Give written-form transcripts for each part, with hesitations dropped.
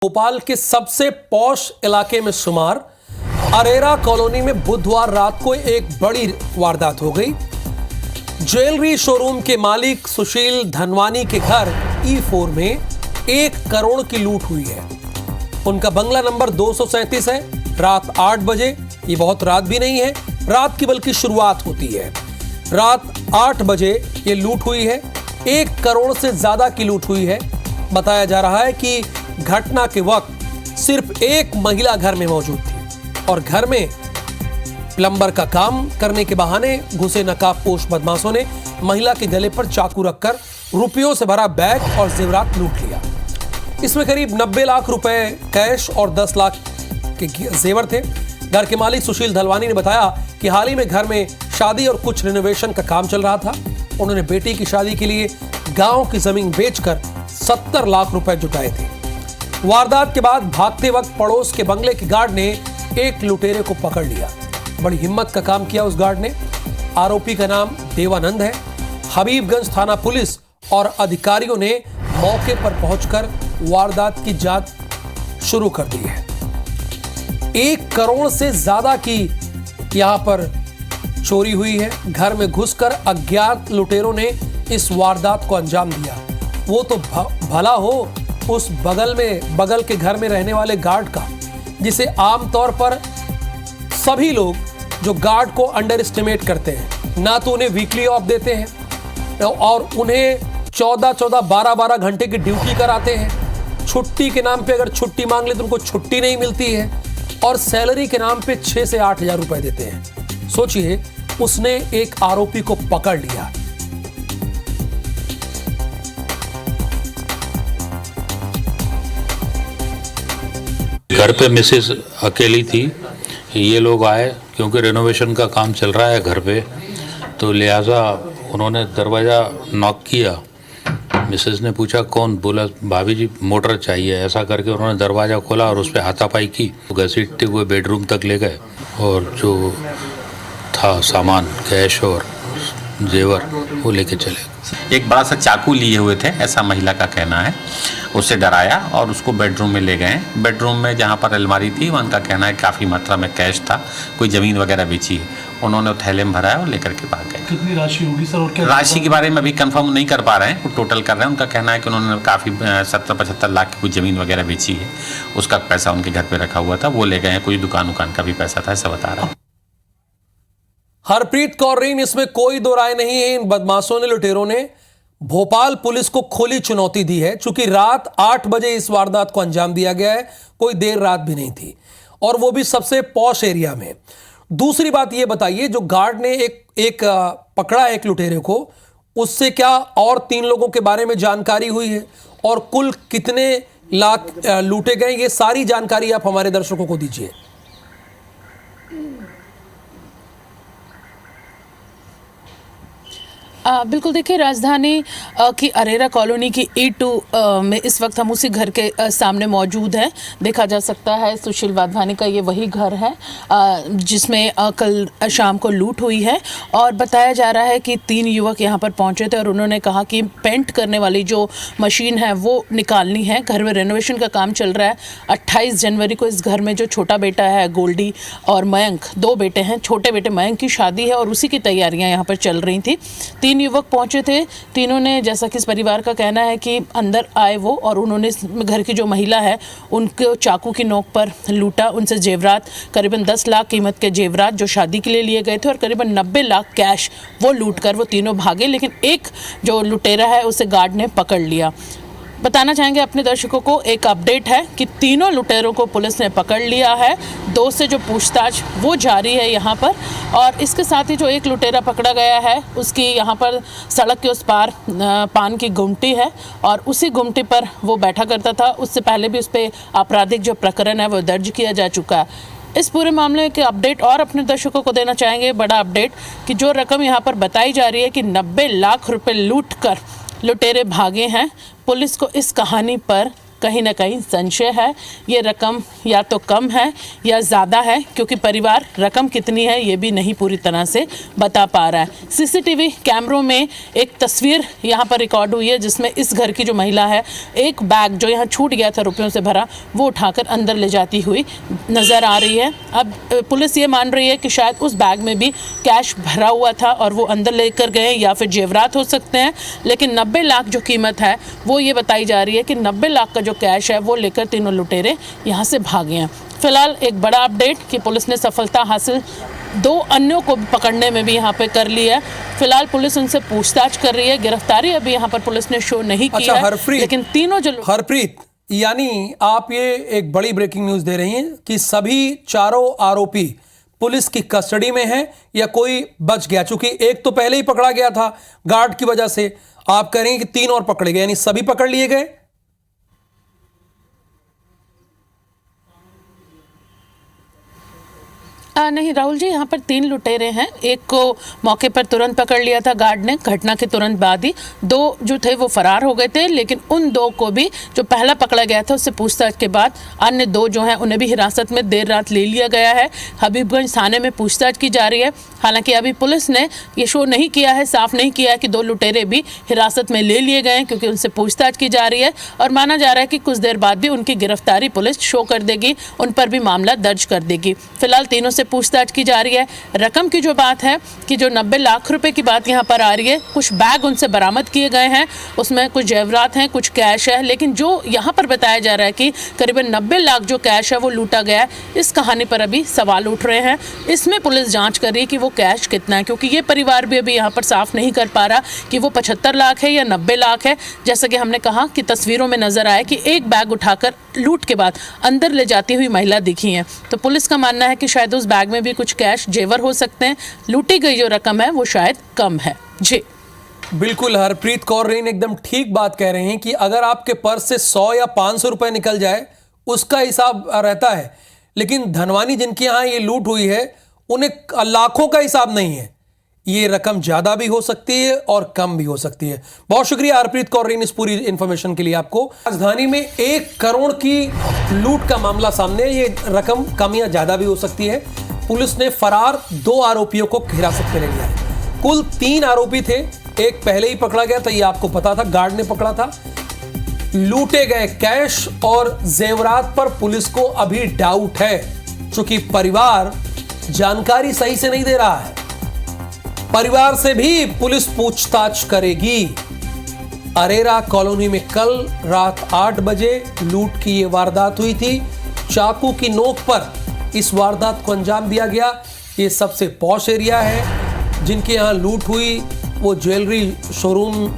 भोपाल के सबसे पॉश इलाके में शुमार अरेरा कॉलोनी में बुधवार रात को एक बड़ी वारदात हो गई। ज्वेलरी शोरूम के मालिक सुशील धनवानी के घर E4 में 1 करोड़ की लूट हुई है। उनका बंगला नंबर 237 है। रात 8 बजे, ये बहुत रात भी नहीं है, रात की बल्कि शुरुआत होती है। रात 8 बजे ये लूट हुई है। 1 करोड़ से ज्यादा की लूट हुई है। बताया जा रहा है कि घटना के वक्त सिर्फ एक महिला घर में मौजूद थी और घर में प्लम्बर का काम करने के बहाने घुसे नकाबपोश बदमाशों ने महिला के गले पर चाकू रखकर रुपयों से भरा बैग और जेवरात लूट लिया। इसमें करीब 90 लाख रुपए कैश और 10 लाख के जेवर थे। घर के मालिक सुशील धनवानी ने बताया कि हाल ही में घर में शादी और कुछ रिनोवेशन का काम चल रहा था। उन्होंने बेटी की शादी के लिए गांव की जमीन बेचकर 70 लाख रुपए जुटाए थे। वारदात के बाद भागते वक्त पड़ोस के बंगले के गार्ड ने एक लुटेरे को पकड़ लिया। बड़ी हिम्मत का काम किया उस गार्ड ने। आरोपी का नाम देवानंद है। हबीबगंज थाना पुलिस और अधिकारियों ने मौके पर पहुंचकर वारदात की जांच शुरू कर दी है। 1 करोड़ से ज्यादा की यहां पर चोरी हुई है। घर में घुसकर अज्ञात लुटेरों ने इस वारदात को अंजाम दिया। वो तो भला हो उस बगल के घर में रहने वाले गार्ड का, जिसे आमतौर पर सभी लोग जो गार्ड को अंडर एस्टिमेट करते हैं, ना तो उन्हें वीकली ऑफ देते हैं और उन्हें 14-14, 12-12 घंटे की ड्यूटी कराते हैं। छुट्टी के नाम पे अगर छुट्टी मांग ले तो उनको छुट्टी नहीं मिलती है और सैलरी के नाम पे 6 से 8 हजार रुपए देते हैं। सोचिए, उसने एक आरोपी को पकड़ लिया। घर पे मिसेस अकेली थी। ये लोग आए क्योंकि रेनोवेशन का काम चल रहा है घर पे, तो लिहाजा उन्होंने दरवाज़ा नॉक किया। मिसेस ने पूछा कौन, बोला भाभी जी मोटर चाहिए। ऐसा करके उन्होंने दरवाज़ा खोला और उस पर हाथापाई की। घसीटते हुए बेडरूम तक ले गए और जो था सामान, कैश और जेवर, वो लेके चले। एक बड़ा सा चाकू लिए हुए थे, ऐसा महिला का कहना है। उसे डराया और उसको बेडरूम में ले गए। बेडरूम में जहाँ पर अलमारी थी, उनका कहना है काफ़ी मात्रा में कैश था, कोई ज़मीन वगैरह बेची है। उन्होंने थैले में भराया और लेकर के भाग गए। कितनी राशि होगी सर? और क्या राशि के बारे में अभी कंफर्म नहीं कर पा रहे हैं, वो टोटल कर रहे हैं। उनका कहना है कि उन्होंने काफ़ी 70-75 लाख की कुछ ज़मीन वगैरह बेची है। उसका पैसा उनके घर पर रखा हुआ था, वो ले गए हैं। कोई दुकान का भी पैसा था, ऐसा बता रहा है। हरप्रीत कौर रीन, इसमें कोई दो राय नहीं है। इन बदमाशों ने, लुटेरों ने भोपाल पुलिस को खुली चुनौती दी है। चूंकि रात 8 बजे इस वारदात को अंजाम दिया गया है, कोई देर रात भी नहीं थी और वो भी सबसे पॉश एरिया में। दूसरी बात ये बताइए, जो गार्ड ने एक पकड़ा एक लुटेरे को, उससे क्या और 3 लोगों के बारे में जानकारी हुई है और कुल कितने लाख लूटे गए, ये सारी जानकारी आप हमारे दर्शकों को दीजिए। बिल्कुल, देखिए, राजधानी की अरेरा कॉलोनी की E2 में इस वक्त हम उसी घर के सामने मौजूद हैं। देखा जा सकता है सुशील वाधवानी का ये वही घर है जिसमें कल शाम को लूट हुई है। और बताया जा रहा है कि 3 युवक यहाँ पर पहुँचे थे और उन्होंने कहा कि पेंट करने वाली जो मशीन है वो निकालनी है। घर में रेनोवेशन का काम चल रहा है। 28 जनवरी को इस घर में जो छोटा बेटा है गोल्डी और मयंक, 2 बेटे हैं, छोटे बेटे मयंक की शादी है और उसी की तैयारियाँ यहाँ पर चल रही थी। 3 युवक पहुंचे थे। तीनों ने, जैसा कि इस परिवार का कहना है कि अंदर आए वो और उन्होंने घर की जो महिला है उनको चाकू की नोक पर लूटा। उनसे जेवरात, करीबन 10 लाख कीमत के जेवरात जो शादी के लिए लिए गए थे और करीबन 90 लाख कैश, वो लूट कर वो तीनों भागे। लेकिन एक जो लुटेरा है उसे गार्ड ने पकड़ लिया। बताना चाहेंगे अपने दर्शकों को, एक अपडेट है कि तीनों लुटेरों को पुलिस ने पकड़ लिया है। 2 से जो पूछताछ वो जारी है यहाँ पर। और इसके साथ ही जो एक लुटेरा पकड़ा गया है उसकी यहाँ पर सड़क के उस पार पान की गुमटी है और उसी गुमटी पर वो बैठा करता था। उससे पहले भी उस पर आपराधिक जो प्रकरण है वो दर्ज किया जा चुका है। इस पूरे मामले के अपडेट और अपने दर्शकों को देना चाहेंगे, बड़ा अपडेट, कि जो रकम यहाँ पर बताई जा रही है कि 90 लाख रुपए लूट कर लुटेरे भागे हैं। पुलिस को इस कहानी पर कहीं ना कहीं संशय है। ये रकम या तो कम है या ज़्यादा है, क्योंकि परिवार रकम कितनी है ये भी नहीं पूरी तरह से बता पा रहा है। सीसीटीवी कैमरों में एक तस्वीर यहाँ पर रिकॉर्ड हुई है जिसमें इस घर की जो महिला है एक बैग जो यहाँ छूट गया था रुपयों से भरा वो उठाकर अंदर ले जाती हुई नज़र आ रही है। अब पुलिस ये मान रही है कि शायद उस बैग में भी कैश भरा हुआ था और वो अंदर लेकर गए या फिर जेवरात हो सकते हैं, लेकिन 90 लाख जो कीमत है वो ये बताई जा रही है कि 90 लाख का जो कैश है वो लेकर तीनों लुटेरे यहाँ से भागे हैं। फिलहाल एक बड़ा अपडेट कि पुलिस ने सफलता हासिल 2 अन्यों को पकड़ने में भी यहाँ पे कर ली है। फिलहाल पुलिस उनसे पूछताछ कर रही है। गिरफ्तारी अभी यहाँ पर पुलिस ने शो नहीं किया है, लेकिन तीनों जो हरप्रीत, यानी आप ये एक बड़ी ब्रेकिंग न्यूज दे रही हैं कि सभी चारों आरोपी पुलिस की कस्टडी में हैं या कोई बच गया? चूंकि एक तो पहले ही पकड़ा गया था गार्ड की वजह से, आप कह रही हैं कि 3 और पकड़े गए, यानी सभी पकड़ लिए गए? नहीं राहुल जी, यहाँ पर 3 लुटेरे हैं। एक को मौके पर तुरंत पकड़ लिया था गार्ड ने घटना के तुरंत बाद ही। 2 जो थे वो फरार हो गए थे, लेकिन उन 2 को भी जो पहला पकड़ा गया था उससे पूछताछ के बाद अन्य 2 जो हैं उन्हें भी हिरासत में देर रात ले लिया गया है। हबीबगंज थाने में पूछताछ की जा रही है। हालांकि अभी पुलिस ने ये शो नहीं किया है, साफ नहीं किया है कि 2 लुटेरे भी हिरासत में ले लिए गए हैं, क्योंकि उनसे पूछताछ की जा रही है और माना जा रहा है कि कुछ देर बाद भी उनकी गिरफ्तारी पुलिस शो कर देगी, उन पर भी मामला दर्ज कर देगी। फिलहाल तीनों से पूछताछ की जा रही है। रकम की जो बात है कि जो 90 लाख रुपए की बात यहाँ पर आ रही है, कुछ बैग उनसे बरामद किए गए हैं, उसमें कुछ जेवरात हैं, कुछ कैश है, लेकिन जो यहाँ पर बताया जा रहा है कि करीबन 90 लाख जो कैश है वो लूटा गया है, इस कहानी पर अभी सवाल उठ रहे हैं। इसमें पुलिस जांच कर रही है कि वो कैश कितना है, क्योंकि ये परिवार भी अभी यहाँ पर साफ नहीं कर पा रहा कि वो 75 लाख है या 90 लाख है। जैसा कि हमने कहा कि तस्वीरों में नजर आया कि एक बैग उठाकर लूट के बाद अंदर ले जाती हुई महिला दिखी है, तो पुलिस का मानना है कि शायद उस बैग में भी कुछ कैश जेवर हो सकते हैं। लूटी गई जो रकम है वो शायद कम है। जी बिल्कुल, हरप्रीत कौर रेन एकदम ठीक बात कह रहे हैं कि अगर आपके पर्स से 100 या 500 रुपए निकल जाए उसका हिसाब रहता है, लेकिन धनवानी जिनके यहाँ ये लूट हुई है उन्हें लाखों का हिसाब नहीं है। ये रकम ज्यादा भी हो सकती है और कम भी हो सकती है। बहुत शुक्रिया हरप्रीत कौर रेन इस पूरी इंफॉर्मेशन के लिए। आपको राजधानी में 1 करोड़ की लूट का मामला सामने है। ये रकम कम या ज्यादा भी हो सकती है। पुलिस ने फरार 2 आरोपियों को हिरासत में ले लिया है। कुल 3 आरोपी थे, एक पहले ही पकड़ा गया था, ये आपको पता था, गार्ड ने पकड़ा था। लूटे गए कैश और जेवरात पर पुलिस को अभी डाउट है, क्योंकि परिवार जानकारी सही से नहीं दे रहा है। परिवार से भी पुलिस पूछताछ करेगी। अरेरा कॉलोनी में कल रात 8 बजे लूट की ये वारदात हुई थी। चाकू की नोक पर इस वारदात को अंजाम दिया गया। ये सबसे पॉश एरिया है। जिनके यहाँ लूट हुई वो ज्वेलरी शोरूम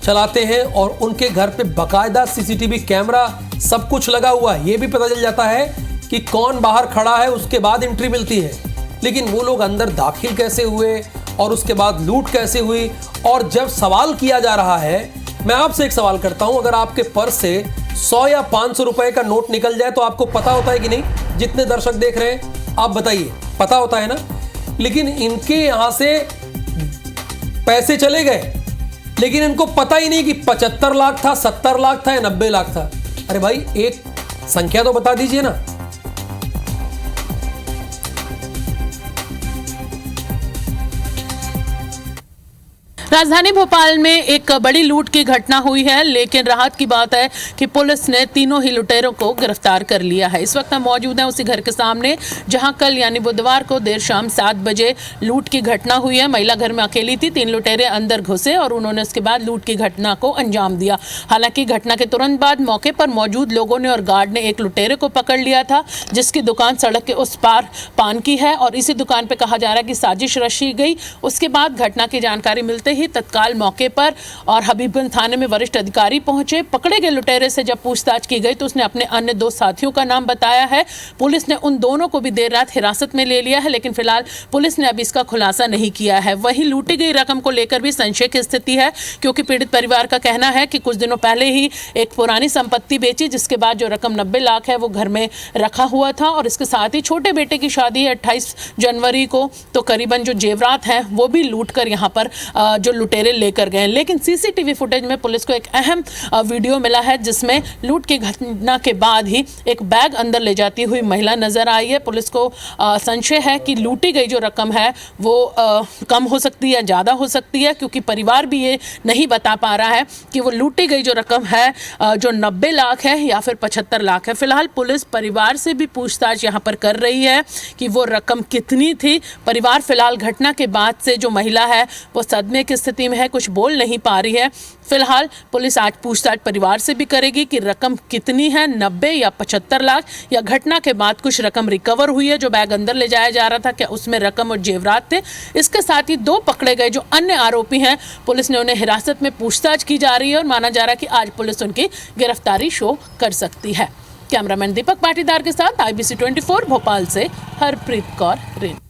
चलाते हैं और उनके घर पे बाकायदा सीसीटीवी कैमरा सब कुछ लगा हुआ है। ये भी पता चल जाता है कि कौन बाहर खड़ा है, उसके बाद एंट्री मिलती है। लेकिन वो लोग अंदर दाखिल कैसे हुए और उसके बाद लूट कैसे हुई? और जब सवाल किया जा रहा है, मैं आपसे एक सवाल करता हूं, अगर आपके पर्स से 100 या 500 रुपए का नोट निकल जाए तो आपको पता होता है कि नहीं? जितने दर्शक देख रहे हैं आप बताइए, पता होता है ना? लेकिन इनके यहां से पैसे चले गए, लेकिन इनको पता ही नहीं कि 75 लाख था, 70 लाख था या 90 लाख था। अरे भाई, एक संख्या तो बता दीजिए ना। राजधानी भोपाल में एक बड़ी लूट की घटना हुई है, लेकिन राहत की बात है कि पुलिस ने तीनों ही लुटेरों को गिरफ्तार कर लिया है। इस वक्त हम मौजूद हैं उसी घर के सामने जहां कल यानी बुधवार को देर शाम 7 बजे लूट की घटना हुई है। महिला घर में अकेली थी, 3 लुटेरे अंदर घुसे और उन्होंने उसके बाद लूट की घटना को अंजाम दिया। हालांकि घटना के तुरंत बाद मौके पर मौजूद लोगों ने और गार्ड ने एक लुटेरे को पकड़ लिया था, जिसकी दुकान सड़क के उस पार पान की है और इसी दुकान पर कहा जा रहा है कि साजिश रची गई। उसके बाद घटना की जानकारी मिलते ही तत्काल मौके पर और हबीबगंज थाने में वरिष्ठ अधिकारी पहुंचे। पकड़े गए लुटेरे से जब पूछताछ की गई तो उसने अपने अन्य 2 साथियों का नाम बताया है। पुलिस ने उन दोनों को भी देर रात हिरासत में ले लिया है, लेकिन फिलहाल पुलिस ने अभी इसका खुलासा नहीं किया है। वहीं लूटी गई रकम को लेकर भी संशय की स्थिति है, क्योंकि पीड़ित परिवार का कहना है कि कुछ दिनों पहले ही एक पुरानी संपत्ति बेची, जिसके बाद जो रकम 90 लाख है वो घर में रखा हुआ था और इसके साथ ही छोटे बेटे की शादी है 28 जनवरी को, तो करीबन जो जेवरात हैं वो भी लूट कर यहाँ पर जो लुटेरे लेकर गए। लेकिन सीसीटीवी फुटेज में पुलिस को एक अहम वीडियो मिला है जिसमें लूट की घटना के बाद ही एक बैग अंदर ले जाती हुई महिला नजर आई है। पुलिस को संशय है कि लूटी गई जो रकम है वो कम हो सकती है, ज़्यादा हो सकती है, क्योंकि परिवार भी ये नहीं बता पा रहा है कि वो लूटी गई जो रकम है जो 90 लाख है या फिर 75 लाख है। फिलहाल पुलिस परिवार से भी पूछताछ यहाँ पर कर रही है कि वो रकम कितनी थी। परिवार फिलहाल घटना के बाद से जो महिला है वो सदमे की स्थिति में है, कुछ बोल नहीं पा रही है। फिलहाल पुलिस आज पूछताछ परिवार से भी करेगी कि रकम कितनी है, 90 या 75 लाख, या घटना के बाद कुछ रकम रिकवर हुई है जो बैग अंदर ले जाया जा रहा था, क्या उसमें रकम और जेवरात थे। इसके साथ ही 2 पकड़े गए जो अन्य आरोपी हैं, पुलिस ने उन्हें हिरासत में पूछताछ की जा रही है और माना जा रहा है कि आज पुलिस उनकी गिरफ्तारी शो कर सकती है। कैमरामैन दीपक पाटीदार के साथ IBC 24 भोपाल से हरप्रीत कौर रेन।